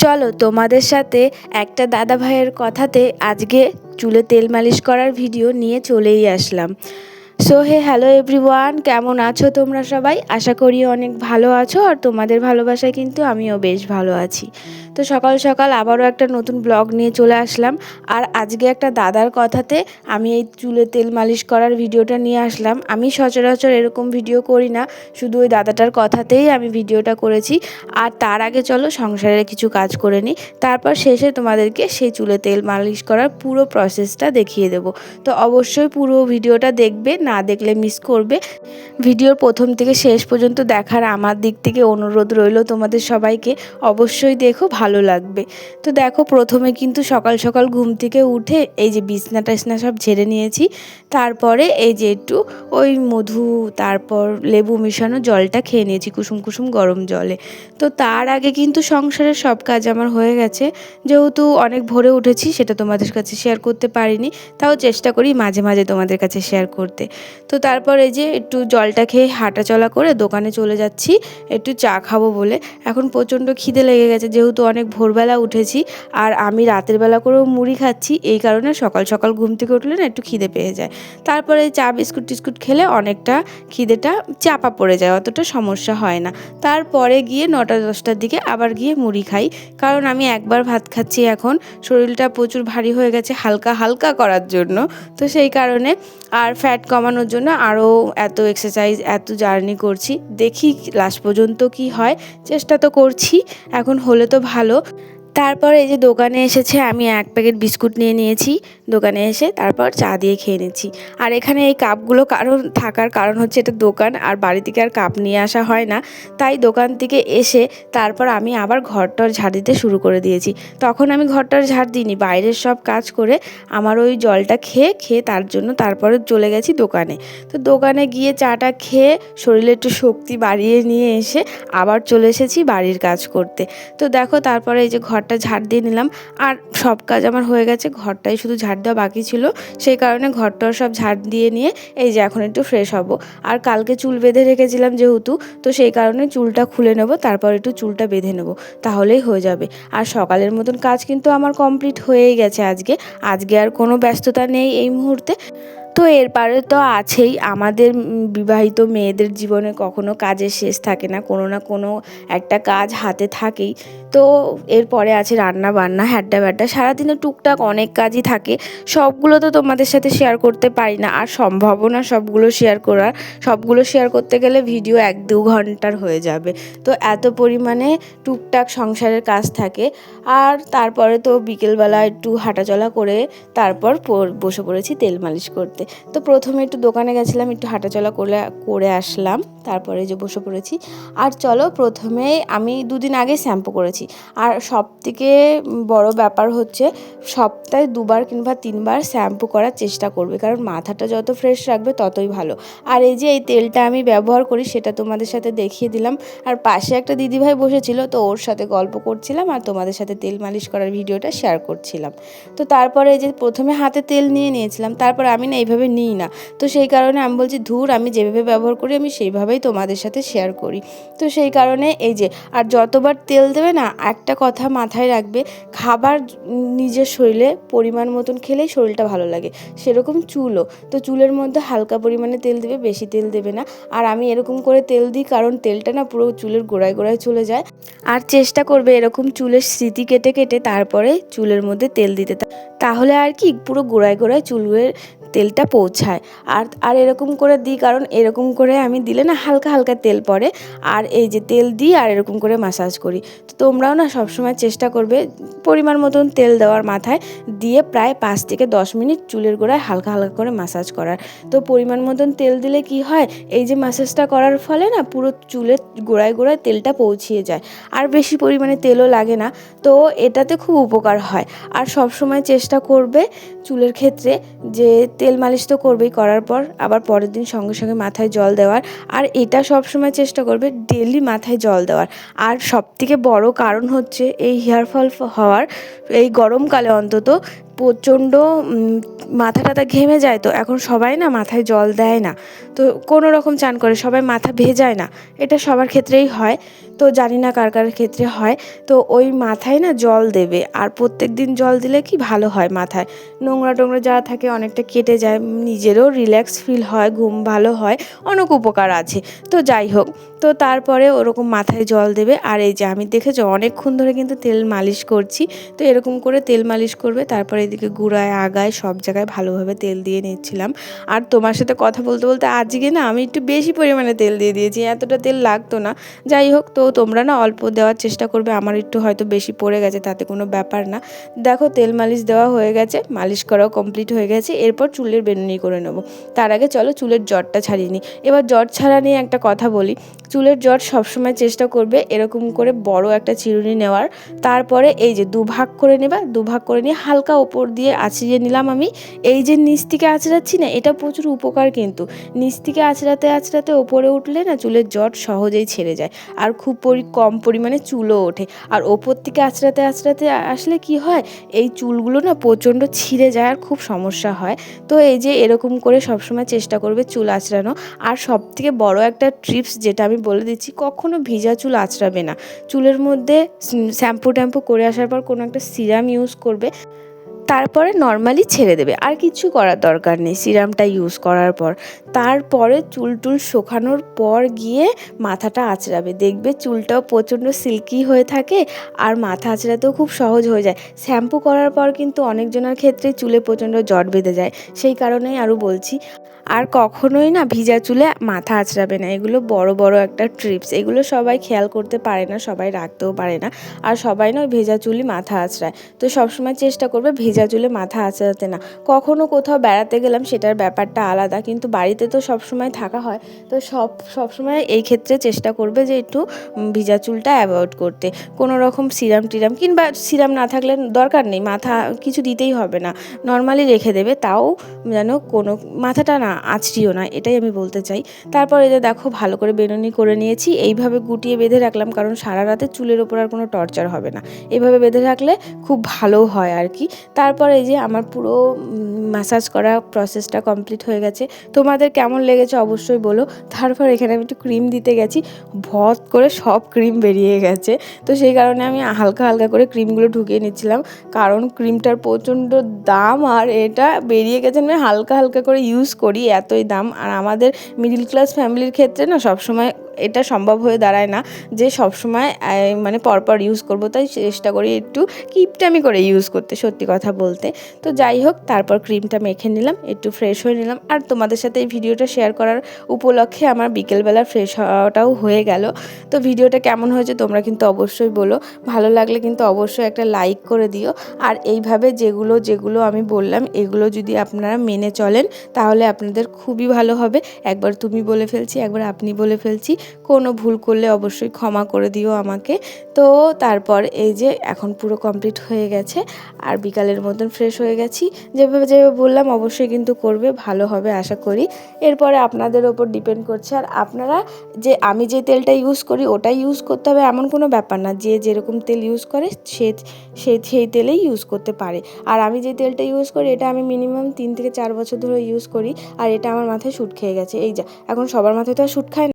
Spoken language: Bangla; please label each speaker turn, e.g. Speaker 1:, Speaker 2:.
Speaker 1: চলো তোমাদের সাথে একটা দাদা ভাইয়ের কথাতে আজকে চুলে তেল মালিশ করার ভিডিও নিয়ে চলেই আসলাম। সো হ্যালো এভরিওয়ান, কেমন আছো তোমরা সবাই? আশা করি অনেক ভালো আছো, আর তোমাদের ভালোবাসায় কিন্তু আমিও বেশ ভালো আছি। তো সকাল সকাল আবারও একটা নতুন ব্লগ নিয়ে চলে আসলাম। আর আজকে একটা দাদার কথাতে আমি এই চুলে তেল মালিশ করার ভিডিওটা নিয়ে আসলাম। আমি সচরাচর এরকম ভিডিও করি না, শুধু ওই দাদাটার কথাতেই আমি ভিডিওটা করেছি। আর তার আগে চলো সংসারের কিছু কাজ করে নিই, তারপর শেষে তোমাদেরকে সেই চুলে তেল মালিশ করার পুরো প্রসেসটা দেখিয়ে দেবো। তো অবশ্যই পুরো ভিডিওটা দেখবে, না দেখলে মিস করবে। ভিডিওর প্রথম থেকে শেষ পর্যন্ত দেখার আমার দিক থেকে অনুরোধ রইল তোমাদের সবাইকে, অবশ্যই দেখো, ভালো লাগবে। তো দেখো, প্রথমে কিন্তু সকাল সকাল ঘুম থেকে উঠে এই যে বিছনা টাছনা সব ঝেড়ে নিয়েছি। তারপরে এই যে একটু ওই মধু তারপর লেবু মিশানো জলটা খেয়ে নিয়েছি কুসুম কুসুম গরম জলে। তো তার আগে কিন্তু সংসারের সব কাজ আমার হয়ে গেছে। যেহেতু অনেক ভোরে উঠেছি, সেটা তোমাদের কাছে শেয়ার করতে পারিনি, তাও চেষ্টা করি মাঝে মাঝে তোমাদের কাছে শেয়ার করতে। তো তারপর এই যে একটু জলটা খেয়ে হাঁটা চলা করে দোকানে চলে যাচ্ছি একটু চা খাবো বলে। এখন প্রচণ্ড খিদে লেগে গেছে, যেহেতু অনেক ভোরবেলা উঠেছি, আর আমি রাতের বেলা করেও মুড়ি খাচ্ছি, এই কারণে সকাল সকাল ঘুম থেকে উঠলে না একটু খিদে পেয়ে যায়। তারপরে চা বিস্কুট টিস্কুট খেলে অনেকটা খিদেটা চাপা পড়ে যায়, অতটা সমস্যা হয় না। তারপরে গিয়ে 9টা-10টার দিকে আবার গিয়ে মুড়ি খাই, কারণ আমি একবার ভাত খাচ্ছি এখন, শরীরটা প্রচুর ভারী হয়ে গেছে হালকা হালকা করার জন্য। তো সেই কারণে আর ফ্যাট কমানোর জন্য আরও এত এক্সারসাইজ এত জার্নি করছি, দেখি লাস্ট পর্যন্ত কি হয়, চেষ্টা তো করছি, এখন হলে তো ভালো। তারপর এই যে দোকানে এসেছে, আমি 1 প্যাকেট বিস্কুট নিয়ে নিয়েছি দোকানে এসে, তারপর চা দিয়ে খেয়ে নিচ্ছি। আর এখানে এই কাপগুলো থাকার কারণ হচ্ছে এটা দোকান, আর বাড়ি থেকে আর কাপ নিয়ে আসা হয় না, তাই দোকান থেকে এসে তারপর আমি আবার ঘরটর ঝাড় দিতে শুরু করে দিয়েছি। তখন আমি ঘরটর ঝাড় দিইনি, বাইরের সব কাজ করে আমার ওই জলটা খেয়ে তার জন্য তারপরে চলে গেছি দোকানে। তো দোকানে গিয়ে চাটা খেয়ে শরীরে একটু শক্তি বাড়িয়ে নিয়ে এসে আবার চলে এসেছি বাড়ির কাজ করতে। তো দেখো, তারপরে এই যে ঘরটা ঝাড় দিয়ে নিলাম, আর সব কাজ আমার হয়ে গেছে, ঘরটাই শুধু ঝাড় দেওয়া বাকি ছিল। সেই কারণে ঘরটাও সব ঝাড় দিয়ে নিয়ে এই যে এখন একটু ফ্রেশ হব। আর কালকে চুল বেঁধে রেখেছিলাম যেহেতু, তো সেই কারণে চুলটা খুলে নেব, তারপর একটু চুলটা বেঁধে নেব, তাহলেই হয়ে যাবে। আর সকালের মতন কাজ কিন্তু আমার কমপ্লিট হয়েই গেছে আজকে আর কোনো ব্যস্ততা নেই এই মুহূর্তে। তো এরপরে তো আছেই আমাদের বিবাহিত মেয়েদের জীবনে কখনো কাজের শেষ থাকে না, কোনো না কোনো একটা কাজ হাতে থাকেই। তো এরপরে আছে রান্না বান্না হ্যাড্ডা ব্যাড্ডা, সারাদিনে টুকটাক অনেক কাজই থাকে, সবগুলো তো তোমাদের সাথে শেয়ার করতে পারি না, আর সম্ভবও না সবগুলো শেয়ার করতে গেলে ভিডিও 1-2 ঘন্টার হয়ে যাবে। তো এত পরিমাণে টুকটাক সংসারের কাজ থাকে। আর তারপরে তো বিকেলবেলা একটু হাঁটাচলা করে তারপর বসে পড়েছি তেল মালিশ করতে। তো প্রথমে একটু দোকানে গেছিলাম, একটু হাঁটাচলা করে আসলাম, তারপরে যে বসে পড়েছি। আর চলো, প্রথমে আমি 2 দিন আগে শ্যাম্পু করেছি। আর সবথেকে বড় ব্যাপার হচ্ছে সপ্তাহে 2বার কিংবা 3বার শ্যাম্পু করার চেষ্টা করবে, কারণ মাথাটা যত ফ্রেশ রাখবে ততই ভালো। আর এই যে এই তেলটা আমি ব্যবহার করি সেটা তোমাদের সাথে দেখিয়ে দিলাম। আর পাশে একটা দিদিভাই বসেছিল, তো ওর সাথে গল্প করছিলাম আর তোমাদের সাথে তেল মালিশ করার ভিডিওটা শেয়ার করছিলাম। তো তারপরে এই যে প্রথমে হাতে তেল নিয়েছিলাম, তারপর আমি না এইভাবে নিই না, তো সেই কারণে আমি বলছি ধুর, আমি যেভাবে ব্যবহার করি আমি সেইভাবেই তোমাদের সাথে শেয়ার করি। তো সেই কারণে এই যে, আর যতবার তেল দেবে না, একটা কথা মাথায় রাখবে, খাবার নিজের শরীরে পরিমাণ মতন খেলেই শরীরটা ভালো লাগে, সেরকম চুলও। তো চুলের মধ্যে হালকা পরিমাণে তেল দেবে, বেশি তেল দেবে না। আর আমি এরকম করে তেল দিই কারণ তেলটা না পুরো চুলের গোড়ায় গোড়ায় চলে যায়। আর চেষ্টা করবে এরকম চুলের স্মৃতি কেটে কেটে তারপরে চুলের মধ্যে তেল দিতে, তাহলে আর কি পুরো গোড়ায় গোড়ায় চুলের তেলটা পৌঁছায়। আর এরকম করে দিই, কারণ এরকম করে আমি দিলে না হালকা হালকা তেল পড়ে, আর এই যে তেল দিই আর এরকম করে ম্যাসাজ করি। তো তোমরাও না সবসময় চেষ্টা করবে পরিমাণ মতন তেল দেওয়ার, মাথায় দিয়ে প্রায় 5 থেকে 10 মিনিট চুলের গোড়ায় হালকা হালকা করে ম্যাসাজ করার। তো পরিমাণ মতন তেল দিলে কি হয়, এই যে ম্যাসাজটা করার ফলে না পুরো চুলের গোড়ায় গোড়ায় তেলটা পৌঁছিয়ে যায়, আর বেশি পরিমাণে তেলও লাগে না। তো এটাতে খুব উপকার হয়। আর সব সময় চেষ্টা করবে চুলের ক্ষেত্রে যে তেল মালিশ তো করবেই, করার পর আবার পরের দিন সঙ্গে সঙ্গে মাথায় জল দেওয়ার। আর এটা সব সময় চেষ্টা করবে ডেলি মাথায় জল দেওয়ার। আর সবথেকে বড় কারণ হচ্ছে এই হেয়ার ফল হওয়ার, এই গরমকালে অন্তত প্রচণ্ড মাথা টাথা ঘেমে যায়, তো এখন সবাই না মাথায় জল দেয় না, তো কোনো রকম চান করে, সবাই মাথা ভেজায় না, এটা সবার ক্ষেত্রেই হয়, তো জানি না কার কার ক্ষেত্রে হয়। তো ওই মাথায় না জল দেবে, আর প্রত্যেক দিন জল দিলে কি ভালো হয়, মাথায় নোংরা টোংরা যা থাকে অনেকটা কেটে যায়, নিজেরও রিল্যাক্স ফিল হয়, ঘুম ভালো হয়, অনেক উপকার আছে। তো যাই হোক, তো তারপরে ওরকম মাথায় জল দেবে। আর এই যে আমি দেখেছো অনেকক্ষণ ধরে কিন্তু তেল মালিশ করছি, তো এরকম করে তেল মালিশ করবে, তারপরে এদিকে গুড়ায় আগায় সব জায়গায় ভালোভাবে তেল দিয়ে নিচ্ছিলাম। আর তোমার সাথে কথা বলতে বলতে আজকে না আমি একটু বেশি পরিমাণে তেল দিয়ে দিয়েছি, এতটা তেল লাগতো না। যাই হোক, তো তোমরা না অল্প দেওয়ার চেষ্টা করবে, আমার একটু হয়তো বেশি পড়ে গেছে, তাতে কোনো ব্যাপার না। দেখো তেল মালিশ দেওয়া হয়ে গেছে, মালিশ করাও কমপ্লিট হয়ে গেছে, এরপর চুলের বেনুনি করে নেবো। তার আগে চলো চুলের জটটা ছাড়িয়ে নিই। এবার জট ছাড়া নিয়ে একটা কথা বলি, চুলের জট সবসময় চেষ্টা করবে এরকম করে বড় একটা চিরুনি নেওয়ার, তারপরে এই যে দুভাগ করে নেবা, দুভাগ করে নিয়ে হালকা ওপর দিয়ে আঁচড়িয়ে নিলাম আমি। এই যে নিচ থেকে আঁচড়াচ্ছি না, এটা প্রচুর উপকার, কিন্তু নিচ থেকে আঁচড়াতে আঁচড়াতে ওপরে উঠলে না চুলের জট সহজেই ছেড়ে যায়, আর খুব কম পরিমাণে চুলও ওঠে। আর ওপর থেকে আঁচড়াতে আঁচড়াতে আসলে কি হয়, এই চুলগুলো না প্রচণ্ড ছিঁড়ে যায় আর খুব সমস্যা হয়। তো এই যে এরকম করে সবসময় চেষ্টা করবে চুল আঁচড়ানো। আর সব থেকে বড় একটা ট্রিপস যেটা আমি বলে দিচ্ছি, কখনো ভিজা চুল আঁচড়াবে না। চুলের মধ্যে শ্যাম্পু ট্যাম্পু করে আসার পর কোনো একটা সিরাম ইউজ করবে, তারপরে নর্মালি ছেড়ে দেবে, আর কিছু করার দরকার নেই সিরামটা ইউজ করার পর। তারপরে চুল টুল শুকানোর পর গিয়ে মাথাটা আঁচড়াবে, দেখবে চুলটাও প্রচণ্ড সিল্কি হয়ে থাকে, আর মাথা আঁচড়াতেও খুব সহজ হয়ে যায়। শ্যাম্পু করার পর কিন্তু অনেকজনের ক্ষেত্রে চুলে প্রচণ্ড জট বেঁধে যায়, সেই কারণেই আরও বলছি। আর কখনোই না ভিজা চুলে মাথা আঁচড়াবে না, এগুলো বড় বড় একটা ট্রিপস, এগুলো সবাই খেয়াল করতে পারে না, সবাই রাখতেও পারে না, আর সবাই না ভেজা চুলই মাথা আঁচড়ায়। তো সবসময় চেষ্টা করবে ভেজা চুলে মাথা আঁচড়াতে না। কখনো কোথাও বেড়াতে গেলাম সেটার ব্যাপারটা আলাদা, কিন্তু বাড়িতে তো সবসময় থাকা হয়, তো সবসময় এই ক্ষেত্রে চেষ্টা করবে যে একটু ভিজা চুলটা অ্যাভয়েড করতে। কোনো রকম সিরাম টিরাম, কিংবা সিরাম না থাকলে দরকার নেই, মাথা কিছু দিতেই হবে না, নর্মালি রেখে দেবে, তাও যেন কোনো মাথাটা না আঁচড়িও না, এটাই আমি বলতে চাই। তারপর এই যে দেখো ভালো করে বেনুনি করে নিয়েছি, এইভাবে গুটিয়ে বেঁধে রাখলাম, কারণ সারা রাতে চুলের ওপর আর কোনো টর্চার হবে না, এইভাবে বেঁধে রাখলে খুব ভালো হয় আর কি। তারপর এই যে আমার পুরো ম্যাসাজ করা প্রসেসটা কমপ্লিট হয়ে গেছে, তোমাদের কেমন লেগেছে অবশ্যই বলো। তারপর এখানে আমি একটু ক্রিম দিতে গেছি, ভত করে সব ক্রিম বেরিয়ে গেছে, তো সেই কারণে আমি হালকা হালকা করে ক্রিমগুলো ঢুকিয়ে নিচ্ছিলাম, কারণ ক্রিমটার প্রচণ্ড দাম, আর এটা বেরিয়ে গেছে, আমি হালকা হালকা করে ইউজ করি, এতই দাম। আর আমাদের মিডিল ক্লাস ফ্যামিলির ক্ষেত্রে না সবসময় এটা সম্ভব হয়ে দাঁড়ায় না যে সবসময় মানে পরপর ইউজ করব, তাই চেষ্টা করি একটু কিপটামি করে ইউজ করতে, সত্যি কথা বলতে। তো যাই হোক, তারপর ক্রিমটা মেখে নিলাম, একটু ফ্রেশ হয়ে নিলাম, আর তোমাদের সাথে এই ভিডিওটা শেয়ার করার উপলক্ষে আমার বিকেলবেলা ফ্রেশ হওয়াটাও হয়ে গেল। তো ভিডিওটা কেমন হয়েছে তোমরা কিন্তু অবশ্যই বলো, ভালো লাগলে কিন্তু অবশ্যই একটা লাইক করে দিও। আর এইভাবে যেগুলো যেগুলো আমি বললাম এগুলো যদি আপনারা মেনে চলেন তাহলে আপনাদের খুবই ভালো হবে। একবার তুমি বলে ফেলছি, একবার আপনি বলে ফেলছি, কোনো ভুল করলে অবশ্যই ক্ষমা করে দিও আমাকে। তো তারপর এই যে এখন পুরো কমপ্লিট হয়ে গেছে, আর বিকালের মতন ফ্রেশ হয়ে গেছি, যেভাবে যেভাবে বললাম অবশ্যই কিন্তু করবে, ভালো হবে আশা করি। এরপরে আপনাদের ওপর ডিপেন্ড করছে, আর আপনারা যে আমি যে তেলটা ইউজ করি ওটাই ইউজ করতে হবে এমন কোনো ব্যাপার না, যে যেরকম তেল ইউজ করে সেই তেলেই ইউজ করতে পারে। আর আমি যে তেলটা ইউজ করি এটা আমি মিনিমাম 3 থেকে 4 বছর ধরে ইউজ করি, আর এটা আমার মাথায় শ্যুট খেয়ে গেছে। এই যা, এখন সবার মাথায় তো আর শ্যুট খায় না।